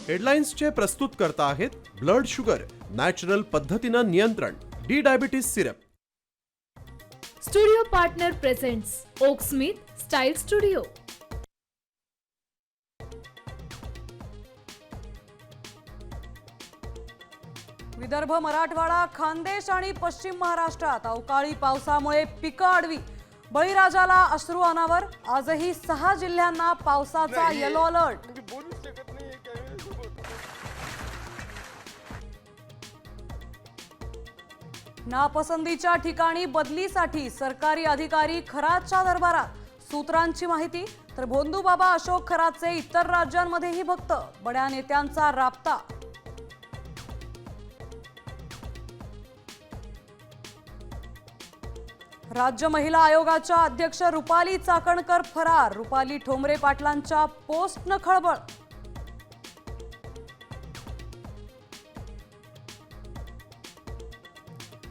हेडलाइन्सचे प्रस्तुत करता आहेत ब्लड शुगर नॅचरल पद्धतीनं नियंत्रण D diabetes syrup. Studio partner presents Oak Smith style studio. Vidarbha, Marathwada, Khandesh आणि पश्चिम महाराष्ट्रात अवकाळी पावसामुळे पिकं आडवी. बळीराजाला अश्रू अनावर. आजही 6 जिल्ह्यांना पावसाचा येलो अलर्ट. नापसंतीच्या ठिकाणी बदलीसाठी सरकारी अधिकारी खरातच्या दरबारात. सूत्रांची माहिती तर भोंदूबाबा अशोक खरातचे इतर राज्यांमध्येही भक्त. बड्या नेत्यांचा राबता. राज्य महिला आयोगाच्या अध्यक्ष रुपाली चाकणकर फरार. रुपाली ठोंबरे पाटलांच्या पोस्टनं खळबळ.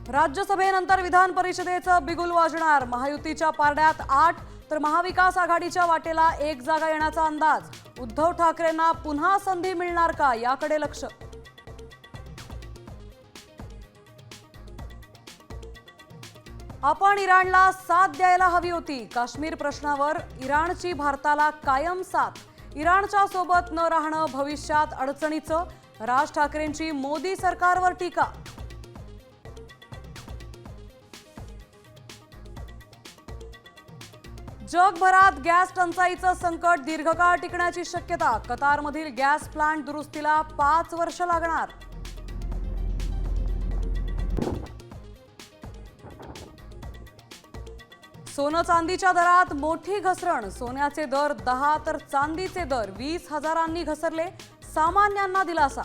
राज्यसभेनंतर विधान परिषदेचं बिगुल वाजणार. महायुतीच्या पारड्यात 8 तर महाविकास आघाडीच्या वाटेला 1 जागा येण्याचा अंदाज. उद्धव ठाकरेंना पुन्हा संधी मिळणार का याकडे लक्ष. आपण इराणला साथ द्यायला हवी होती. काश्मीर प्रश्नावर इराणची भारताला कायम साथ. इराणच्या सोबत न राहणं भविष्यात अडचणीचं. राज ठाकरेंची मोदी सरकारवर टीका. जगभरात गॅस टंचाईचं संकट दीर्घकाळ टिकण्याची शक्यता. कतारमधील गॅस प्लांट दुरुस्तीला 5 वर्ष लागणार. सोनं चांदीच्या दरात मोठी घसरण. सोन्याचे दर 10 तर चांदीचे दर 20 हजारांनी घसरले. सामान्यांना दिलासा.